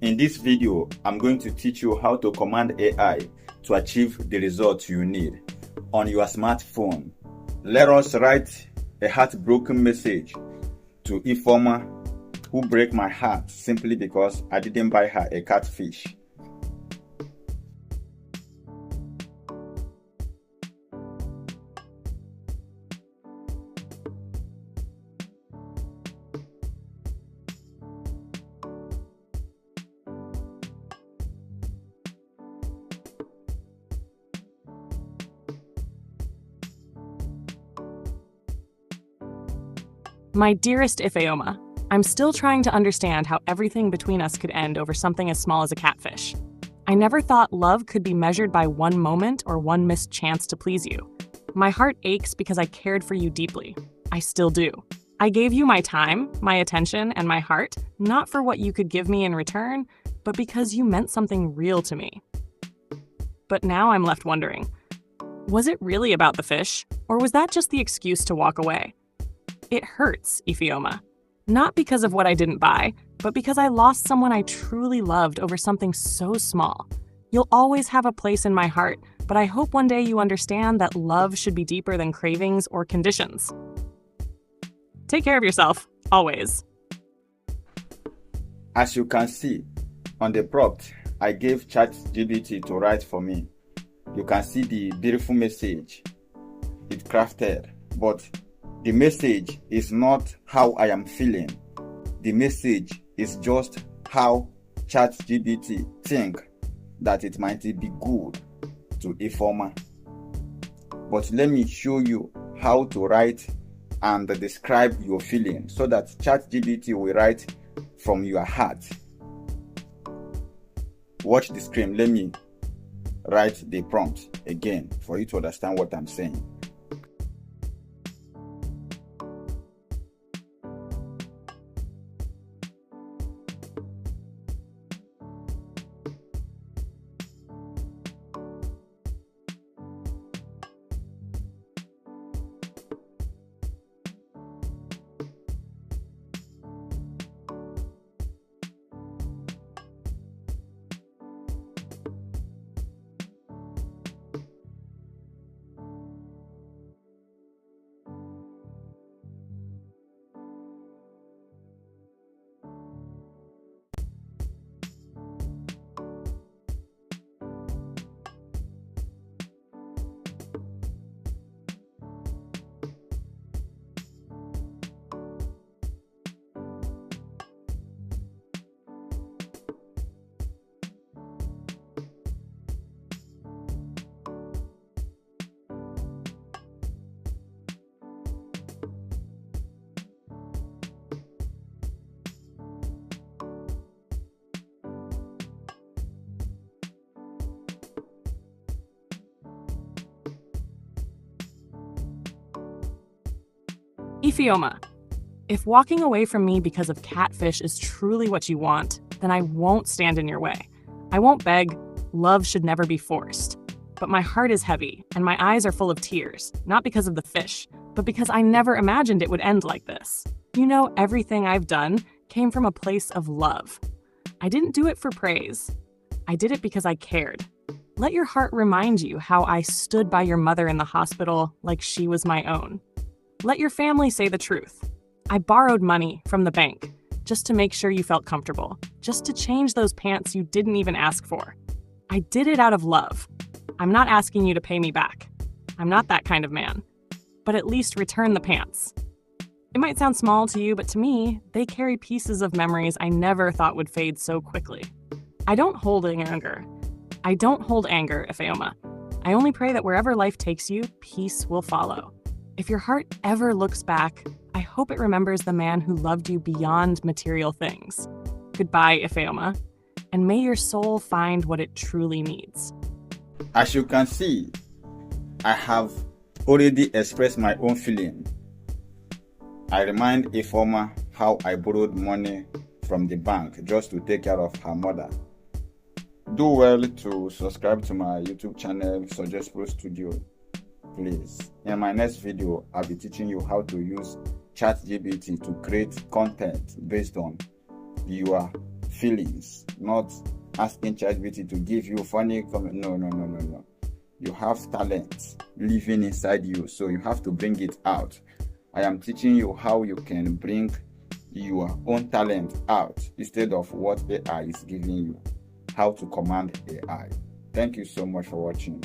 In this video, I'm going to teach you how to command AI to achieve the results you need on your smartphone. Let us write a heartbroken message to Ifeoma, who break my heart simply because I didn't buy her a catfish. My dearest Ifeoma, I'm still trying to understand how everything between us could end over something as small as a catfish. I never thought love could be measured by one moment or one missed chance to please you. My heart aches because I cared for you deeply. I still do. I gave you my time, my attention, and my heart, not for what you could give me in return, but because you meant something real to me. But now I'm left wondering, was it really about the fish, or was that just the excuse to walk away? It hurts, Ifeoma. Not because of what I didn't buy, but because I lost someone I truly loved over something so small. You'll always have a place in my heart, but I hope one day you understand that love should be deeper than cravings or conditions. Take care of yourself, always. As you can see, on the prompt, I gave ChatGPT to write for me. You can see the beautiful message it crafted, but the message is not how I am feeling. The message is just how ChatGPT think that it might be good to Ifeoma. But let me show you how to write and describe your feeling so that ChatGPT will write from your heart. Watch the screen. Let me write the prompt again for you to understand what I'm saying. Ifeoma, if walking away from me because of catfish is truly what you want, then I won't stand in your way. I won't beg. Love should never be forced. But my heart is heavy, and my eyes are full of tears, not because of the fish, but because I never imagined it would end like this. You know, everything I've done came from a place of love. I didn't do it for praise. I did it because I cared. Let your heart remind you how I stood by your mother in the hospital like she was my own. Let your family say the truth. I borrowed money from the bank just to make sure you felt comfortable, just to change those pants you didn't even ask for. I did it out of love. I'm not asking you to pay me back. I'm not that kind of man. But at least return the pants. It might sound small to you, but to me, they carry pieces of memories I never thought would fade so quickly. I don't hold anger. Ifeoma. I only pray that wherever life takes you, peace will follow. If your heart ever looks back, I hope it remembers the man who loved you beyond material things. Goodbye, Ifeoma, and may your soul find what it truly needs. As you can see, I have already expressed my own feeling. I remind Ifeoma how I borrowed money from the bank just to take care of her mother. Do well to subscribe to my YouTube channel, Suggest Pro Studio. Please. In my next video, I'll be teaching you how to use ChatGPT to create content based on your feelings not asking ChatGPT to give you funny comment. No. You have talent living inside you, so you have to bring it out. I am teaching you how you can bring your own talent out instead of what AI is giving you, how to command AI. Thank you so much for watching.